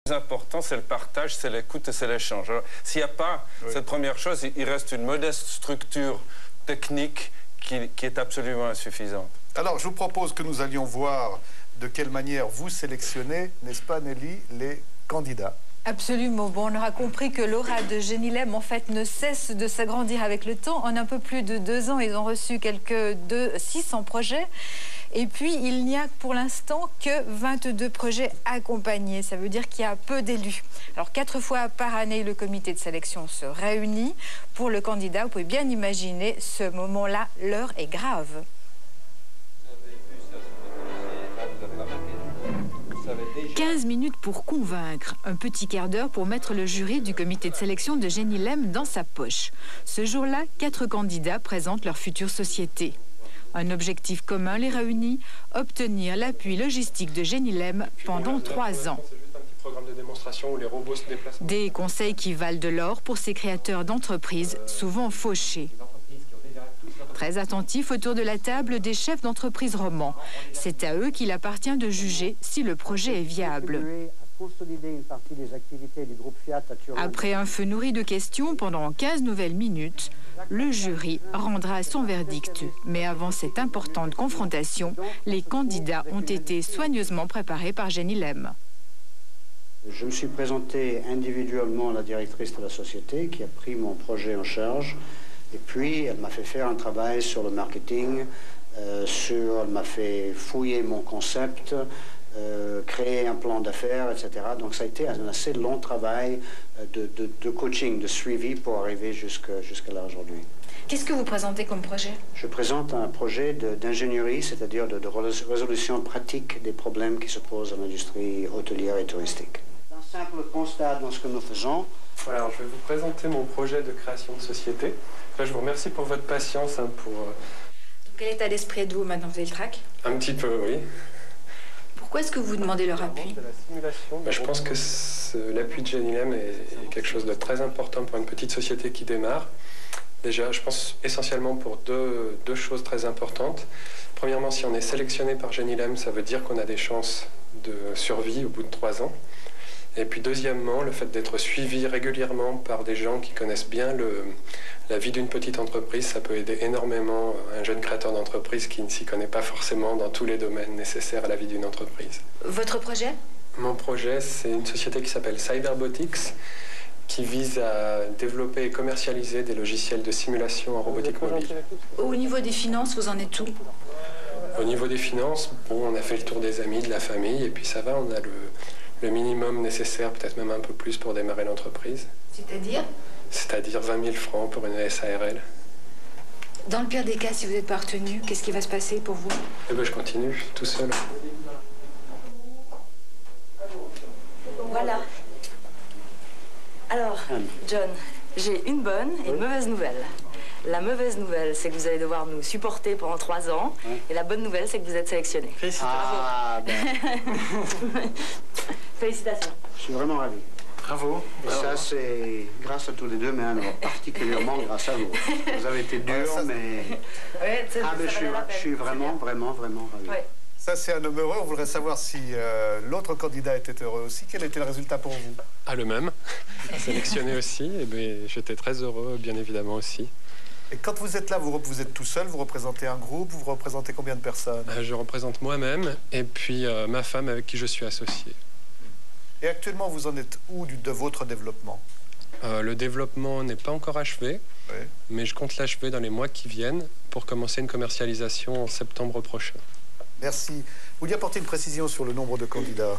plus important, c'est le partage, c'est l'écoute et c'est l'échange. S'il n'y a pas cette première chose, il reste une modeste structure technique qui est absolument insuffisante. Alors, je vous propose que nous allions voir de quelle manière vous sélectionnez, n'est-ce pas Nelly, les candidats. Absolument. Bon, on aura compris que l'aura de Genilem, en fait, ne cesse de s'agrandir avec le temps. En un peu plus de 2 ans, ils ont reçu quelques 600 projets. Et puis, il n'y a pour l'instant que 22 projets accompagnés. Ça veut dire qu'il y a peu d'élus. Alors, 4 fois par année, le comité de sélection se réunit. Pour le candidat, vous pouvez bien imaginer, ce moment-là, l'heure est grave. 15 minutes pour convaincre, un petit quart d'heure pour mettre le jury du comité de sélection de Genilem dans sa poche. Ce jour-là, 4 candidats présentent leur future société. Un objectif commun les réunit, obtenir l'appui logistique de Genilem pendant 3 ans. Des conseils qui valent de l'or pour ces créateurs d'entreprises souvent fauchés. Très attentifs autour de la table des chefs d'entreprise romans. C'est à eux qu'il appartient de juger si le projet est viable. Après un feu nourri de questions pendant 15 nouvelles minutes, le jury rendra son verdict. Mais avant cette importante confrontation, les candidats ont été soigneusement préparés par Genilem. Je me suis présenté individuellement à la directrice de la société qui a pris mon projet en charge. Et puis, elle m'a fait faire un travail sur le marketing, elle m'a fait fouiller mon concept, créer un plan d'affaires, etc. Donc, ça a été un assez long travail de coaching, de suivi pour arriver jusqu'à là aujourd'hui. Qu'est-ce que vous présentez comme projet? Je présente un projet d'ingénierie, c'est-à-dire de résolution pratique des problèmes qui se posent dans l'industrie hôtelière et touristique. Un simple constat dans ce que nous faisons. Voilà, alors je vais vous présenter mon projet de création de société. Là, je vous remercie pour votre patience. Quel état d'esprit êtes-vous maintenant? Vous avez le trac? Un petit peu, oui. Pourquoi est-ce que vous demandez leur appui? Je pense que l'appui de Genilem est quelque chose de très important pour une petite société qui démarre. Déjà, je pense essentiellement pour deux choses très importantes. Premièrement, si on est sélectionné par Genilem, ça veut dire qu'on a des chances de survie au bout de 3 ans. Et puis deuxièmement, le fait d'être suivi régulièrement par des gens qui connaissent bien la vie d'une petite entreprise, ça peut aider énormément un jeune créateur d'entreprise qui ne s'y connaît pas forcément dans tous les domaines nécessaires à la vie d'une entreprise. Votre projet? Mon projet, c'est une société qui s'appelle Cyberbotics, qui vise à développer et commercialiser des logiciels de simulation en robotique mobile. Au niveau des finances, vous en êtes où? Au niveau des finances, bon, on a fait le tour des amis, de la famille, et puis ça va, on a le minimum nécessaire, peut-être même un peu plus pour démarrer l'entreprise. C'est-à-dire? C'est-à-dire 20 000 francs pour une SARL. Dans le pire des cas, si vous n'êtes pas retenu, qu'est-ce qui va se passer pour vous? Eh bien, je continue, tout seul. Voilà. Alors, John, j'ai une bonne et une mauvaise nouvelle. La mauvaise nouvelle, c'est que vous allez devoir nous supporter pendant 3 ans. Et la bonne nouvelle, c'est que vous êtes sélectionné. Félicitations. Ah, ben. Félicitations. Je suis vraiment ravi. Bravo. Et ça, c'est grâce à tous les deux, mais alors, particulièrement grâce à vous. Vous avez été durs, mais... Ouais, je suis vraiment ravi. Ouais. Ça, c'est un homme heureux. On voudrait savoir si l'autre candidat était heureux aussi. Quel était le résultat pour vous? Ah, le même. Sélectionné aussi. Et bien, j'étais très heureux, bien évidemment aussi. Et quand vous êtes là, vous êtes tout seul, vous représentez un groupe, vous représentez combien de personnes? Je représente moi-même et puis ma femme avec qui je suis associé. Et actuellement, vous en êtes où de votre développement? Le développement n'est pas encore achevé, mais je compte l'achever dans les mois qui viennent pour commencer une commercialisation en septembre prochain. Merci. Vous vouliez apporter une précision sur le nombre de candidats?